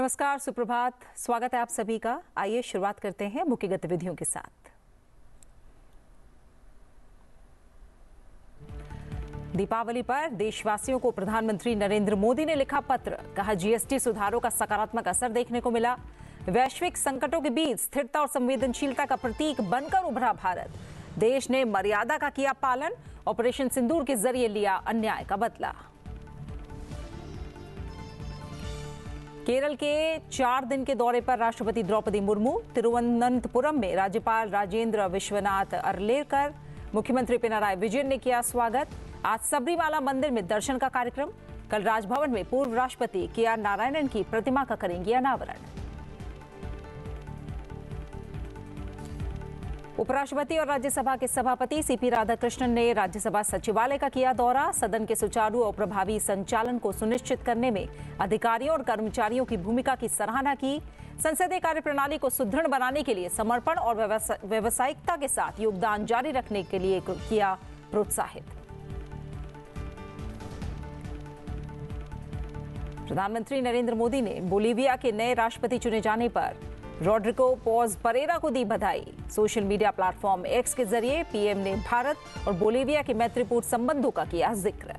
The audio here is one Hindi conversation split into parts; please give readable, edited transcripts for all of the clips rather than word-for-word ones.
नमस्कार, सुप्रभात। स्वागत है आप सभी का। आइए शुरुआत करते हैं मुख्य गतिविधियों के साथ। दीपावली पर देशवासियों को प्रधानमंत्री नरेंद्र मोदी ने लिखा पत्र। कहा, जीएसटी सुधारों का सकारात्मक असर देखने को मिला। वैश्विक संकटों के बीच स्थिरता और संवेदनशीलता का प्रतीक बनकर उभरा भारत। देश ने मर्यादा का किया पालन। ऑपरेशन सिंदूर के जरिए लिया अन्याय का बदला। केरल के 4 दिन के दौरे पर राष्ट्रपति द्रौपदी मुर्मू। तिरुवनंतपुरम में राज्यपाल राजेंद्र विश्वनाथ अर्लेकर, मुख्यमंत्री पिनाराई विजयन ने किया स्वागत। आज सबरीमाला मंदिर में दर्शन का कार्यक्रम। कल राजभवन में पूर्व राष्ट्रपति के.आर. नारायणन की प्रतिमा का करेंगे अनावरण। उपराष्ट्रपति और राज्यसभा के सभापति सीपी राधाकृष्णन ने राज्यसभा सचिवालय का किया दौरा। सदन के सुचारू और प्रभावी संचालन को सुनिश्चित करने में अधिकारियों और कर्मचारियों की भूमिका की सराहना की। संसदीय कार्यप्रणाली को सुदृढ़ बनाने के लिए समर्पण और व्यावसायिकता के साथ योगदान जारी रखने के लिए किया प्रोत्साहित। प्रधानमंत्री नरेंद्र मोदी ने बोलीविया के नए राष्ट्रपति चुने जाने पर रोड्रिगो पॉज परेरा को दी बधाई। सोशल मीडिया प्लेटफॉर्म एक्स के जरिए पीएम ने भारत और बोलीविया के मैत्रीपूर्ण संबंधों का किया जिक्र।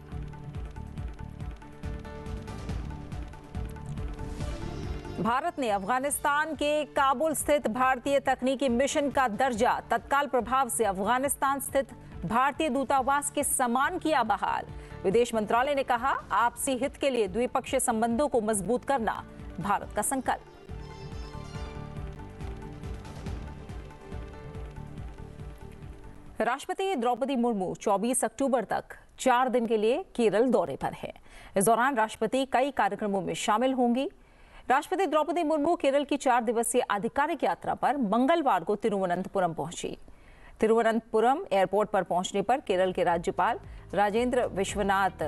भारत ने अफगानिस्तान के काबुल स्थित भारतीय तकनीकी मिशन का दर्जा तत्काल प्रभाव से अफगानिस्तान स्थित भारतीय दूतावास के समान किया बहाल। विदेश मंत्रालय ने कहा, आपसी हित के लिए द्विपक्षीय संबंधों को मजबूत करना भारत का संकल्प। राष्ट्रपति द्रौपदी मुर्मू 24 अक्टूबर तक 4 दिन के लिए केरल दौरे पर है। इस दौरान राष्ट्रपति कई कार्यक्रमों में शामिल होंगी। राष्ट्रपति द्रौपदी मुर्मू केरल की 4 दिवसीय आधिकारिक यात्रा पर मंगलवार को तिरुवनंतपुरम पहुंची। तिरुवनंतपुरम एयरपोर्ट पर पहुंचने पर केरल के राज्यपाल राजेंद्र विश्वनाथ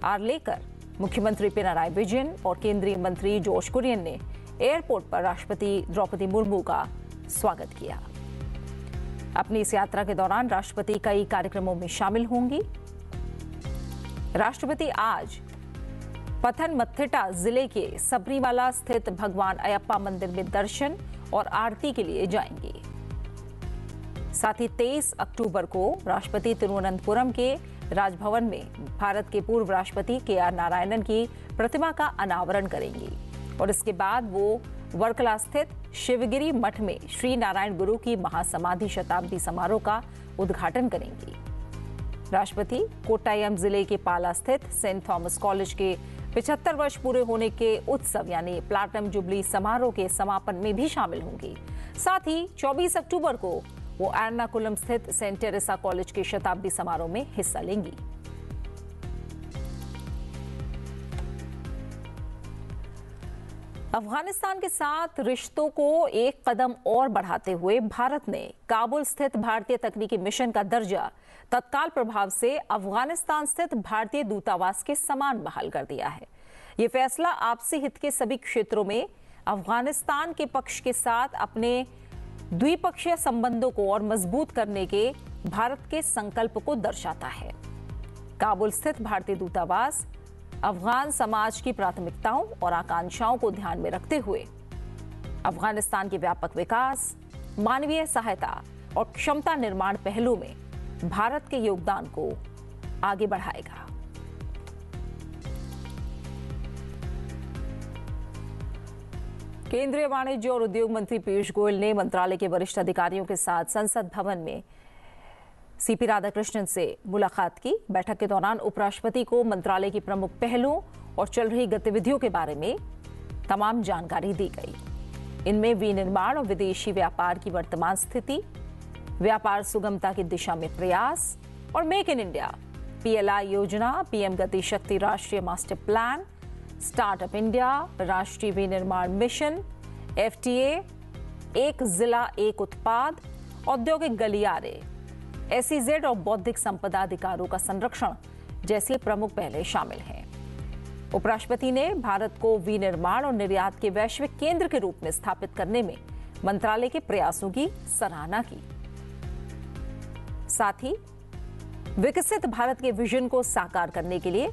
आर्लेकर, मुख्यमंत्री पिनाराई विजयन और केंद्रीय मंत्री जोश कुरियन ने एयरपोर्ट पर राष्ट्रपति द्रौपदी मुर्मू का स्वागत किया। अपनी इस यात्रा के दौरान राष्ट्रपति कई कार्यक्रमों में शामिल होंगी। राष्ट्रपति आज पथनमथिट्टा जिले के सबरीमाला स्थित भगवान अयप्पा मंदिर में दर्शन और आरती के लिए जाएंगे। साथ ही 23 अक्टूबर को राष्ट्रपति तिरुवनंतपुरम के राजभवन में भारत के पूर्व राष्ट्रपति के.आर. नारायणन की प्रतिमा का अनावरण करेंगी और इसके बाद वो वर्कला स्थित शिवगिरी मठ में श्री नारायण गुरु की महासमाधि शताब्दी समारोह का उद्घाटन करेंगी। राष्ट्रपति कोट्टायम जिले के पाला स्थित सेंट थॉमस कॉलेज के 75 वर्ष पूरे होने के उत्सव यानी प्लैटिनम जुबली समारोह के समापन में भी शामिल होंगी। साथ ही 24 अक्टूबर को वो एर्नाकुलम स्थित सेंट टेरेसा कॉलेज के शताब्दी समारोह में हिस्सा लेंगी। अफगानिस्तान के साथ रिश्तों को एक कदम और बढ़ाते हुए भारत ने काबुल स्थित भारतीय तकनीकी मिशन का दर्जा तत्काल प्रभाव से अफगानिस्तान स्थित भारतीय दूतावास के समान बहाल कर दिया है। ये फैसला आपसी हित के सभी क्षेत्रों में अफगानिस्तान के पक्ष के साथ अपने द्विपक्षीय संबंधों को और मजबूत करने के भारत के संकल्प को दर्शाता है। काबुल स्थित भारतीय दूतावास अफगान समाज की प्राथमिकताओं और आकांक्षाओं को ध्यान में रखते हुए अफगानिस्तान के व्यापक विकास, मानवीय सहायता और क्षमता निर्माण पहलू में भारत के योगदान को आगे बढ़ाएगा। केंद्रीय वाणिज्य और उद्योग मंत्री पीयूष गोयल ने मंत्रालय के वरिष्ठ अधिकारियों के साथ संसद भवन में सीपी राधाकृष्णन से मुलाकात की। बैठक के दौरान उपराष्ट्रपति को मंत्रालय की प्रमुख पहलों और चल रही गतिविधियों के बारे में तमाम जानकारी दी गई। इनमें विनिर्माण और विदेशी व्यापार की वर्तमान स्थिति, व्यापार सुगमता की दिशा में प्रयास और मेक इन इंडिया, पीएलआई योजना, पीएम गति शक्ति राष्ट्रीय मास्टर प्लान, स्टार्टअप इंडिया, राष्ट्रीय विनिर्माण मिशन, एफटीए, एक जिला एक उत्पाद, औद्योगिक गलियारे, एसईजेड और बौद्धिक संपदा अधिकारों का संरक्षण जैसी प्रमुख पहलें शामिल हैं। उपराष्ट्रपति ने भारत को विनिर्माण और निर्यात के वैश्विक केंद्र के रूप में स्थापित करने में मंत्रालय के प्रयासों की सराहना की। साथ ही विकसित भारत के विजन को साकार करने के लिए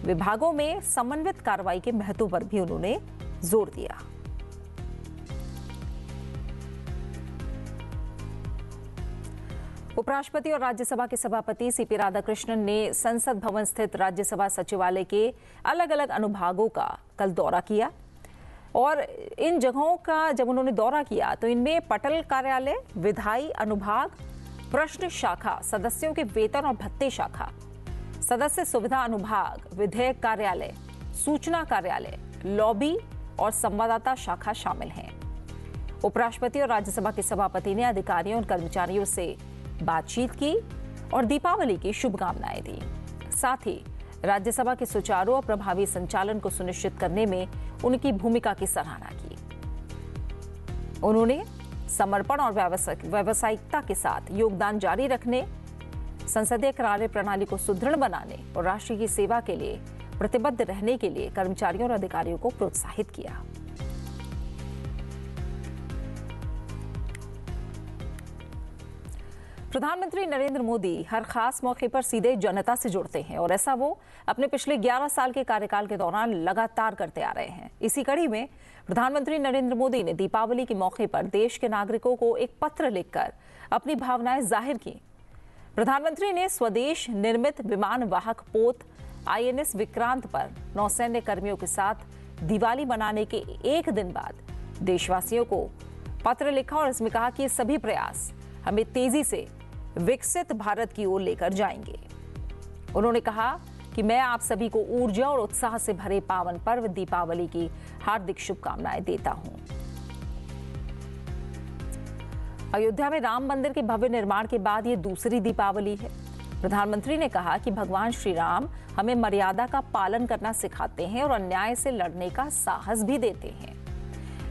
विभागों में समन्वित कार्रवाई के महत्व पर भी उन्होंने जोर दिया। उपराष्ट्रपति और राज्यसभा के सभापति सीपी राधाकृष्णन ने संसद भवन स्थित राज्यसभा सचिवालय के अलग अलग अनुभागों का कल दौरा किया और इन जगहों का जब उन्होंने दौरा किया तो इनमें पटल कार्यालय, विधायी अनुभाग, प्रश्न शाखा, सदस्यों के वेतन और भत्ते शाखा, सदस्य सुविधा अनुभाग, विधेयक कार्यालय, सूचना कार्यालय, लॉबी और संवाददाता शाखा शामिल हैं। उपराष्ट्रपति और राज्यसभा के सभापति ने अधिकारियों और कर्मचारियों से बातचीत की और दीपावली की शुभकामनाएं दी। साथ ही राज्यसभा के सुचारू और प्रभावी संचालन को सुनिश्चित करने में उनकी भूमिका की सराहना की। उन्होंने समर्पण और व्यावसायिकता के साथ योगदान जारी रखने, संसदीय कार्य प्रणाली को सुदृढ़ बनाने और राष्ट्र की सेवा के लिए प्रतिबद्ध रहने के लिए कर्मचारियों और अधिकारियों को प्रोत्साहित किया। प्रधानमंत्री नरेंद्र मोदी हर खास मौके पर सीधे जनता से जुड़ते हैं और ऐसा वो अपने पिछले 11 साल के कार्यकाल के दौरान लगातार करते आ रहे हैं। इसी कड़ी में प्रधानमंत्री नरेंद्र मोदी ने दीपावली के मौके पर देश के नागरिकों को एक पत्र लिखकर अपनी भावनाएं जाहिर की। प्रधानमंत्री ने स्वदेश निर्मित विमान वाहक पोत INS विक्रांत पर नौसैन्य कर्मियों के साथ दिवाली मनाने के एक दिन बाद देशवासियों को पत्र लिखा और इसमें कहा कि सभी प्रयास हमें तेजी से विकसित भारत की ओर लेकर जाएंगे। उन्होंने कहा कि मैं आप सभी को ऊर्जा और उत्साह से भरे पावन पर्व दीपावली की हार्दिक शुभकामनाएं देता हूं। अयोध्या में राम मंदिर के भव्य निर्माण के बाद ये दूसरी दीपावली है। प्रधानमंत्री ने कहा कि भगवान श्री राम हमें मर्यादा का पालन करना सिखाते हैं और अन्याय से लड़ने का साहस भी देते हैं।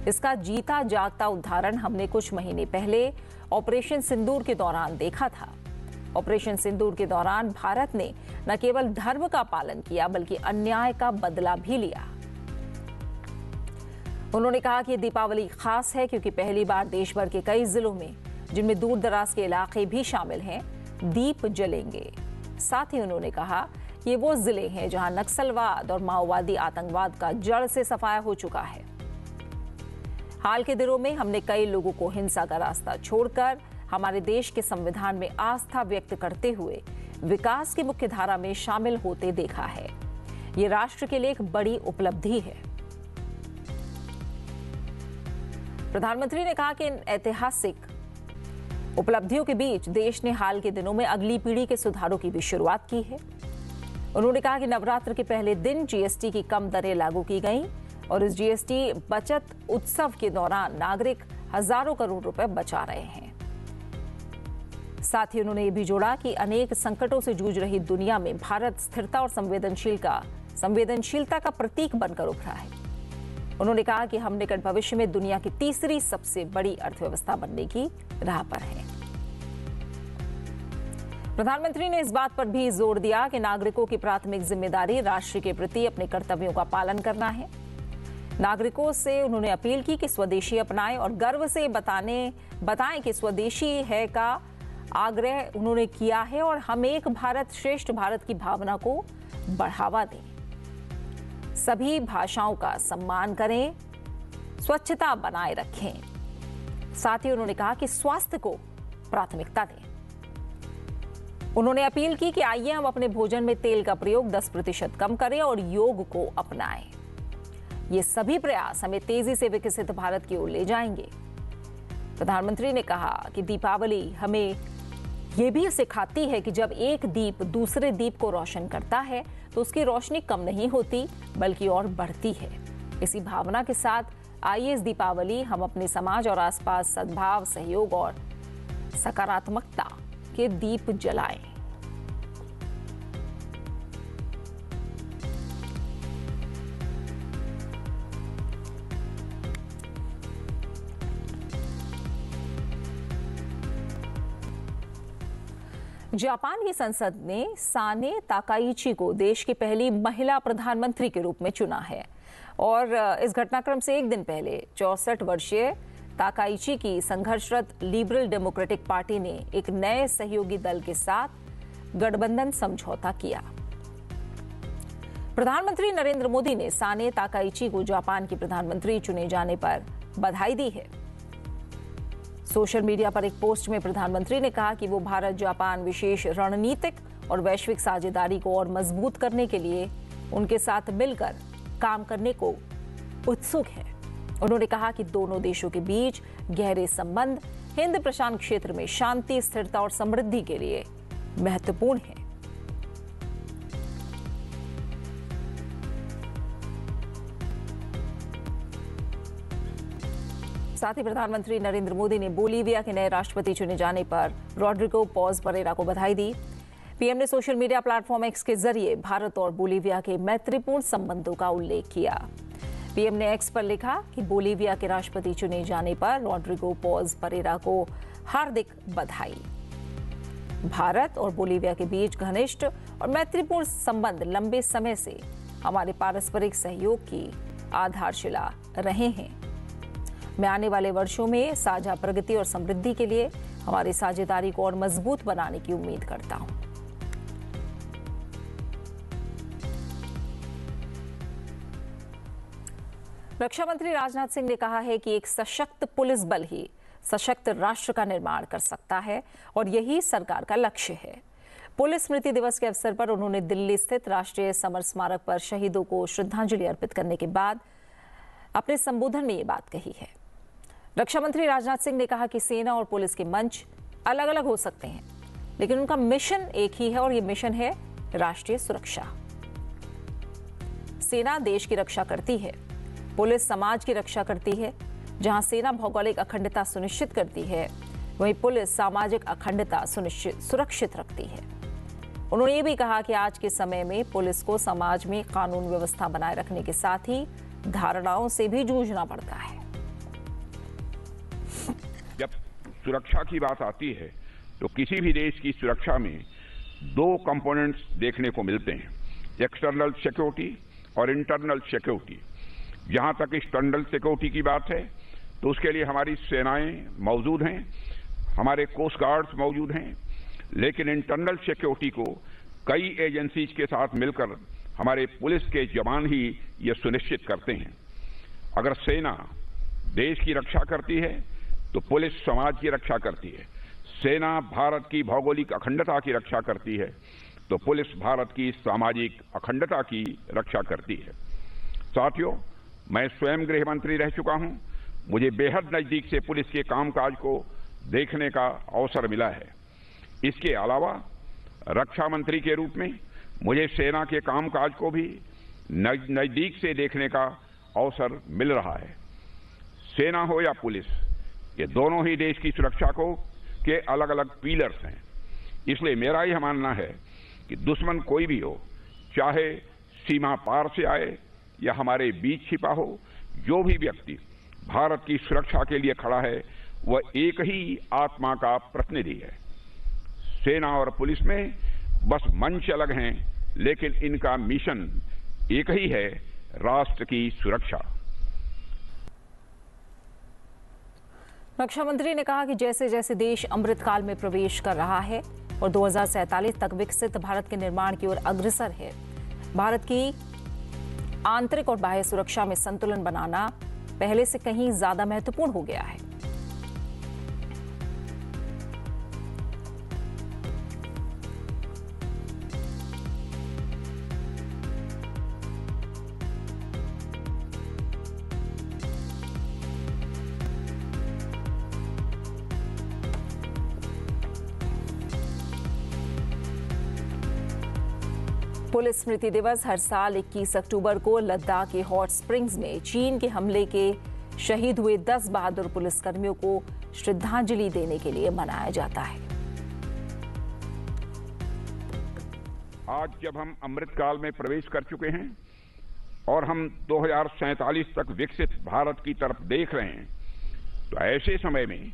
इसका जीता जागता उदाहरण हमने कुछ महीने पहले ऑपरेशन सिंदूर के दौरान देखा था। ऑपरेशन सिंदूर के दौरान भारत ने न केवल धर्म का पालन किया बल्कि अन्याय का बदला भी लिया। उन्होंने कहा कि दीपावली खास है क्योंकि पहली बार देश भर के कई जिलों में, जिनमें दूर दराज के इलाके भी शामिल हैं, दीप जलेंगे। साथ ही उन्होंने कहा ये वो जिले हैं जहां नक्सलवाद और माओवादी आतंकवाद का जड़ से सफाया हो चुका है। हाल के दिनों में हमने कई लोगों को हिंसा का रास्ता छोड़कर हमारे देश के संविधान में आस्था व्यक्त करते हुए विकास की मुख्य धारा में शामिल होते देखा है। ये राष्ट्र के लिए एक बड़ी उपलब्धि है। प्रधानमंत्री ने कहा कि इन ऐतिहासिक उपलब्धियों के बीच देश ने हाल के दिनों में अगली पीढ़ी के सुधारों की भी शुरुआत की है। उन्होंने कहा कि नवरात्र के पहले दिन GST की कम दरें लागू की गईं और इस GST बचत उत्सव के दौरान नागरिक हजारों करोड़ रुपए बचा रहे हैं। साथ ही उन्होंने ये भी जोड़ा कि अनेक संकटों से जूझ रही दुनिया में भारत स्थिरता और संवेदनशीलता का प्रतीक बनकर उभरा है। उन्होंने कहा कि हम निकट भविष्य में दुनिया की तीसरी सबसे बड़ी अर्थव्यवस्था बनने की राह पर हैं। प्रधानमंत्री ने इस बात पर भी जोर दिया कि नागरिकों की प्राथमिक जिम्मेदारी राष्ट्र के प्रति अपने कर्तव्यों का पालन करना है। नागरिकों से उन्होंने अपील की कि स्वदेशी अपनाएं और गर्व से बताएं कि स्वदेशी है का आग्रह उन्होंने किया है और हम एक भारत श्रेष्ठ भारत की भावना को बढ़ावा दें। सभी भाषाओं का सम्मान करें, स्वच्छता बनाए रखें। साथ ही उन्होंने कहा कि स्वास्थ्य को प्राथमिकता दें। उन्होंने अपील की कि आइए हम अपने भोजन में तेल का प्रयोग 10% कम करें और योग को अपनाएं। ये सभी प्रयास हमें तेजी से विकसित भारत की ओर ले जाएंगे। प्रधानमंत्री ने कहा कि दीपावली हमें ये भी सिखाती है कि जब एक दीप दूसरे दीप को रोशन करता है तो उसकी रोशनी कम नहीं होती बल्कि और बढ़ती है। इसी भावना के साथ आइए इस दीपावली हम अपने समाज और आसपास सद्भाव, सहयोग और सकारात्मकता के दीप जलाएं। जापान की संसद ने साने ताकाइची को देश की पहली महिला प्रधानमंत्री के रूप में चुना है और इस घटनाक्रम से एक दिन पहले 64 वर्षीय ताकाइची की संघर्षरत लिबरल डेमोक्रेटिक पार्टी ने एक नए सहयोगी दल के साथ गठबंधन समझौता किया। प्रधानमंत्री नरेंद्र मोदी ने साने ताकाइची को जापान की प्रधानमंत्री चुने जाने पर बधाई दी है। सोशल मीडिया पर एक पोस्ट में प्रधानमंत्री ने कहा कि वो भारत जापान विशेष रणनीतिक और वैश्विक साझेदारी को और मजबूत करने के लिए उनके साथ मिलकर काम करने को उत्सुक है। उन्होंने कहा कि दोनों देशों के बीच गहरे संबंध हिंद प्रशांत क्षेत्र में शांति, स्थिरता और समृद्धि के लिए महत्वपूर्ण है। साथ ही प्रधानमंत्री नरेंद्र मोदी ने बोलीविया के नए राष्ट्रपति चुने जाने पर रॉड्रिगो पॉज परेरा को बधाई दी। पीएम ने सोशल मीडिया प्लेटफॉर्म एक्स के जरिए भारत और बोलीविया के मैत्रीपूर्ण संबंधों का उल्लेख किया। पीएम ने एक्स पर लिखा कि बोलीविया के राष्ट्रपति चुने जाने पर रॉड्रिगो पॉज परेरा को हार्दिक बधाई। भारत और बोलीविया के बीच घनिष्ठ और मैत्रीपूर्ण संबंध लंबे समय से हमारे पारस्परिक सहयोग की आधारशिला रहे हैं। मैं आने वाले वर्षों में साझा प्रगति और समृद्धि के लिए हमारी साझेदारी को और मजबूत बनाने की उम्मीद करता हूं। रक्षा मंत्री राजनाथ सिंह ने कहा है कि एक सशक्त पुलिस बल ही सशक्त राष्ट्र का निर्माण कर सकता है और यही सरकार का लक्ष्य है। पुलिस स्मृति दिवस के अवसर पर उन्होंने दिल्ली स्थित राष्ट्रीय समर स्मारक पर शहीदों को श्रद्धांजलि अर्पित करने के बाद अपने संबोधन में ये बात कही है। रक्षा मंत्री राजनाथ सिंह ने कहा कि सेना और पुलिस के मंच अलग अलग हो सकते हैं, लेकिन उनका मिशन एक ही है और ये मिशन है राष्ट्रीय सुरक्षा। सेना देश की रक्षा करती है, पुलिस समाज की रक्षा करती है। जहां सेना भौगोलिक अखंडता सुनिश्चित करती है, वहीं पुलिस सामाजिक अखंडता सुरक्षित रखती है। उन्होंने ये भी कहा कि आज के समय में पुलिस को समाज में कानून व्यवस्था बनाए रखने के साथ ही धारणाओं से भी जूझना पड़ता है। जब सुरक्षा की बात आती है तो किसी भी देश की सुरक्षा में दो कंपोनेंट्स देखने को मिलते हैं, एक्सटर्नल सिक्योरिटी और इंटरनल सिक्योरिटी। जहां तक एक्सटर्नल सिक्योरिटी की बात है तो उसके लिए हमारी सेनाएं मौजूद हैं, हमारे कोस्ट गार्ड्स मौजूद हैं, लेकिन इंटरनल सिक्योरिटी को कई एजेंसीज के साथ मिलकर हमारे पुलिस के जवान ही ये सुनिश्चित करते हैं। अगर सेना देश की रक्षा करती है तो पुलिस समाज की रक्षा करती है। सेना भारत की भौगोलिक अखंडता की रक्षा करती है तो पुलिस भारत की सामाजिक अखंडता की रक्षा करती है। साथियों, मैं स्वयं गृह मंत्री रह चुका हूं। मुझे बेहद नजदीक से पुलिस के कामकाज को देखने का अवसर मिला है। इसके अलावा रक्षा मंत्री के रूप में मुझे सेना के कामकाज को भी नजदीक से देखने का अवसर मिल रहा है। सेना हो या पुलिस, ये दोनों ही देश की सुरक्षा को के अलग अलग पिलर्स हैं। इसलिए मेरा यह मानना है कि दुश्मन कोई भी हो, चाहे सीमा पार से आए या हमारे बीच छिपा हो, जो भी व्यक्ति भारत की सुरक्षा के लिए खड़ा है वह एक ही आत्मा का प्रतिनिधि है। सेना और पुलिस में बस मंच अलग हैं, लेकिन इनका मिशन एक ही है, राष्ट्र की सुरक्षा। रक्षा मंत्री ने कहा कि जैसे जैसे देश अमृतकाल में प्रवेश कर रहा है और 2047 तक विकसित भारत के निर्माण की ओर अग्रसर है, भारत की आंतरिक और बाह्य सुरक्षा में संतुलन बनाना पहले से कहीं ज्यादा महत्वपूर्ण हो गया है। पुलिस स्मृति दिवस हर साल 21 अक्टूबर को लद्दाख के हॉट स्प्रिंग्स में चीन के हमले के शहीद हुए 10 बहादुर पुलिसकर्मियों को श्रद्धांजलि देने के लिए मनाया जाता है। आज जब हम अमृतकाल में प्रवेश कर चुके हैं और हम 2047 तक विकसित भारत की तरफ देख रहे हैं, तो ऐसे समय में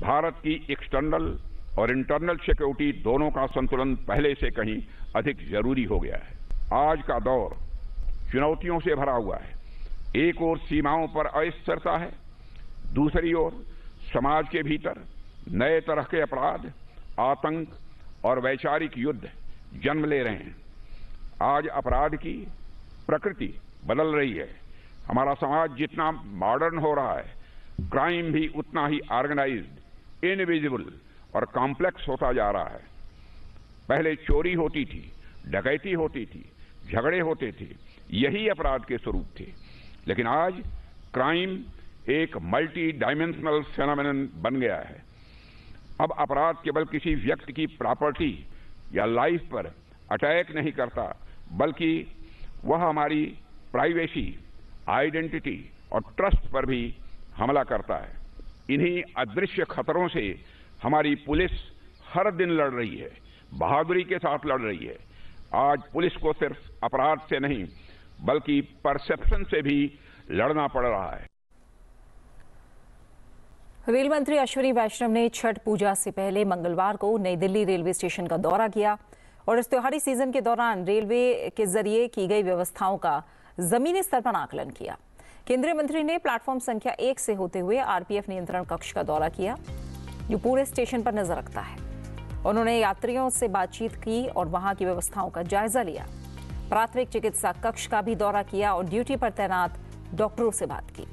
भारत की एक्सटर्नल और इंटरनल सिक्योरिटी दोनों का संतुलन पहले से कहीं अधिक जरूरी हो गया है। आज का दौर चुनौतियों से भरा हुआ है। एक ओर सीमाओं पर अस्थिरता है, दूसरी ओर समाज के भीतर नए तरह के अपराध, आतंक और वैचारिक युद्ध जन्म ले रहे हैं। आज अपराध की प्रकृति बदल रही है। हमारा समाज जितना मॉडर्न हो रहा है, क्राइम भी उतना ही ऑर्गेनाइज्ड इनविजिबल और कॉम्प्लेक्स होता जा रहा है। पहले चोरी होती थी, डकैती होती थी, झगड़े होते थे, यही अपराध के स्वरूप थे। लेकिन आज क्राइम एक मल्टी डायमेंशनल फेनोमेनन बन गया है। अब अपराध केवल किसी व्यक्ति की प्रॉपर्टी या लाइफ पर अटैक नहीं करता, बल्कि वह हमारी प्राइवेसी, आइडेंटिटी और ट्रस्ट पर भी हमला करता है। इन्हीं अदृश्य खतरों से हमारी पुलिस हर दिन लड़ रही है, बहादुरी के साथ लड़ रही है। आज पुलिस को सिर्फ अपराध से नहीं, बल्कि परसेप्शन से भी लड़ना पड़ रहा है। रेल मंत्री अश्विनी वैष्णव ने छठ पूजा से पहले मंगलवार को नई दिल्ली रेलवे स्टेशन का दौरा किया और इस त्योहारी सीजन के दौरान रेलवे के जरिए की गई व्यवस्थाओं का जमीनी स्तर पर आकलन किया। केंद्रीय मंत्री ने प्लेटफॉर्म संख्या 1 से होते हुए आरपीएफ नियंत्रण कक्ष का दौरा किया, जो पूरे स्टेशन पर नजर रखता है। उन्होंने यात्रियों से बातचीत की और वहां की व्यवस्थाओं का जायजा लिया। प्राथमिक चिकित्सा कक्ष का भी दौरा किया और ड्यूटी पर तैनात डॉक्टरों से बात की।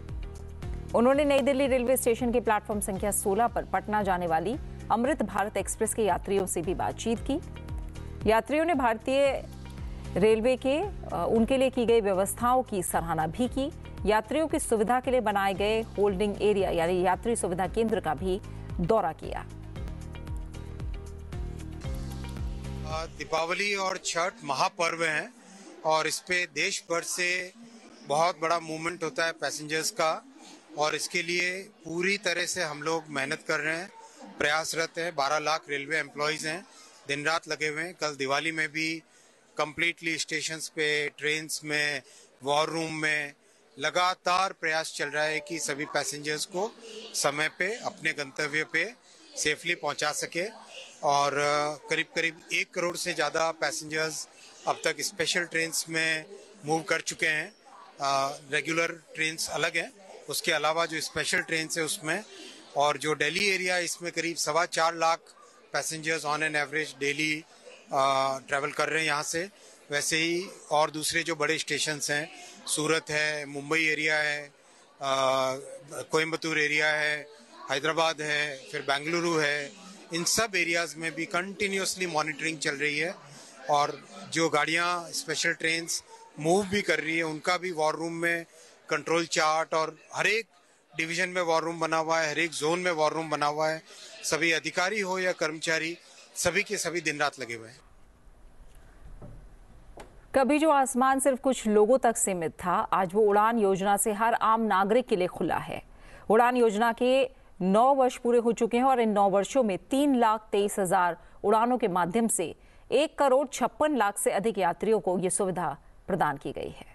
उन्होंने नई दिल्ली रेलवे स्टेशन के प्लेटफॉर्म संख्या 16 पर पटना जाने वाली अमृत भारत एक्सप्रेस के यात्रियों से भी बातचीत की। यात्रियों ने भारतीय रेलवे के उनके लिए की गई व्यवस्थाओं की सराहना भी की। यात्रियों की सुविधा के लिए बनाए गए होल्डिंग एरिया यानी यात्री सुविधा केंद्र का भी दौरा किया। दीपावली और छठ महापर्व हैं और इस पे देश भर से बहुत बड़ा मूवमेंट होता है पैसेंजर्स का, और इसके लिए पूरी तरह से हम लोग मेहनत कर रहे हैं, प्रयासरत हैं। 12 लाख रेलवे एम्प्लॉयज हैं, दिन रात लगे हुए हैं। कल दिवाली में भी कंप्लीटली स्टेशंस पे, ट्रेन्स में, वॉर रूम में लगातार प्रयास चल रहा है कि सभी पैसेंजर्स को समय पे अपने गंतव्य पे सेफली पहुंचा सके। और करीब करीब 1 करोड़ से ज़्यादा पैसेंजर्स अब तक स्पेशल ट्रेन्स में मूव कर चुके हैं। रेगुलर ट्रेन्स अलग हैं, उसके अलावा जो स्पेशल ट्रेन्स है उसमें, और जो दिल्ली एरिया इसमें करीब 4.25 lakh passengers on an average daily travel कर रहे हैं यहाँ से। वैसे ही और दूसरे जो बड़े स्टेशंस हैं, सूरत है, मुंबई एरिया है, कोयम्बतूर एरिया है, हैदराबाद है, फिर बेंगलुरु है, इन सब एरियाज में भी कंटिन्यूसली मॉनिटरिंग चल रही है। और जो गाड़ियाँ स्पेशल ट्रेन्स मूव भी कर रही है उनका भी वॉर रूम में कंट्रोल चार्ट, और हर एक डिवीजन में वॉर रूम बना हुआ है, हर एक जोन में वॉर रूम बना हुआ है। सभी अधिकारी हो या कर्मचारी, सभी के सभी दिन रात लगे हुए हैं। कभी जो आसमान सिर्फ कुछ लोगों तक सीमित था, आज वो उड़ान योजना से हर आम नागरिक के लिए खुला है। उड़ान योजना के 9 वर्ष पूरे हो चुके हैं और इन 9 वर्षों में 3,23,000 उड़ानों के माध्यम से 1,56,00,000 से अधिक यात्रियों को ये सुविधा प्रदान की गई है।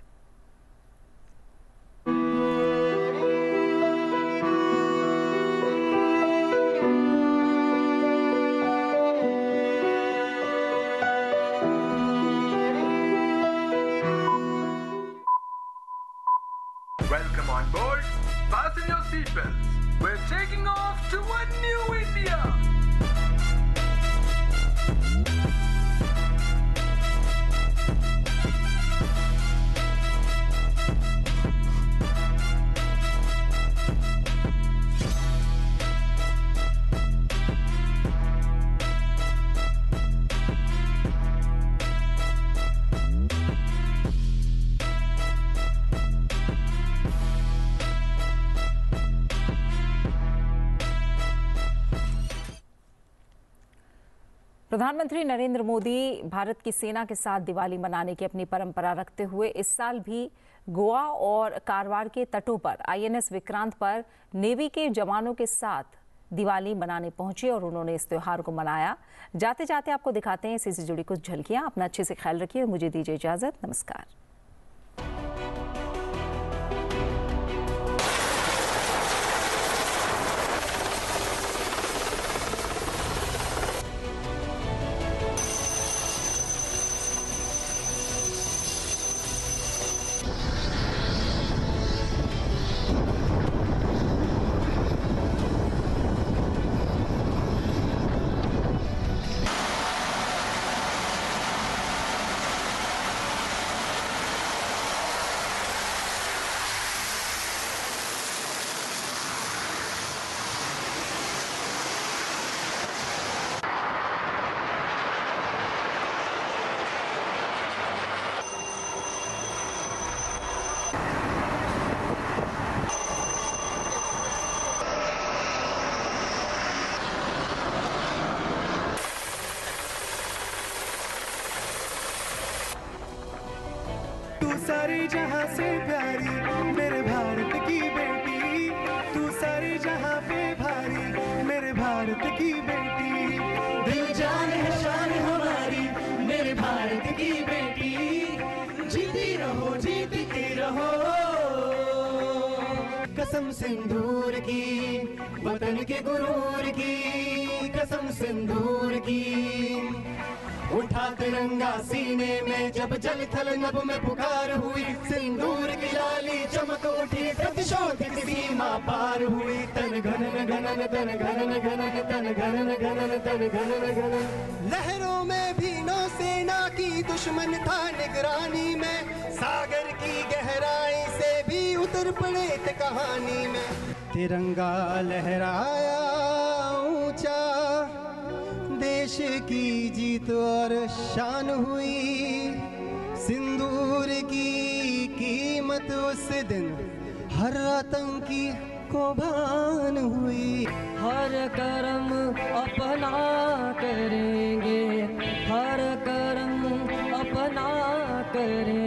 Welcome on board. Fasten your seatbelts. We're taking off to a new India. प्रधानमंत्री नरेंद्र मोदी भारत की सेना के साथ दिवाली मनाने की अपनी परंपरा रखते हुए इस साल भी गोवा और कारवार के तटों पर आईएनएस विक्रांत पर नेवी के जवानों के साथ दिवाली मनाने पहुंचे और उन्होंने इस त्योहार को मनाया। जाते जाते आपको दिखाते हैं इसी से जुड़ी कुछ झलकियां। अपना अच्छे से ख्याल रखिए, मुझे दीजिए इजाजत। नमस्कार। सारी जहां से प्यारी मेरे भारत की बेटी, तू सारी जहां पे भारी मेरे भारत की बेटी। दिल जान है शान हमारी मेरे भारत की बेटी, जीती रहो जीतती रहो। कसम सिंदूर की वतन के गुरूर की, कसम सिंदूर की। उठा तिरंगा सीने में जब जल थल नभ में पुकार हुई, सिंदूर की लाली चमक उठी प्रतिशोध की सीमा पार हुई। तन घनन घनन तन घनन घनन तन घनन घनन तन घनन घनन। लहरों में भी नौसेना की दुश्मन था निगरानी में, सागर की गहराई से भी उतर पड़े थे कहानी में। तिरंगा लहराया ऊंचा, देश की जीत और शान हुई। सिंदूर की कीमत उस दिन हर आतंकी को भान हुई। हर कर्म अपना करेंगे, हर कर्म अपना करेंगे।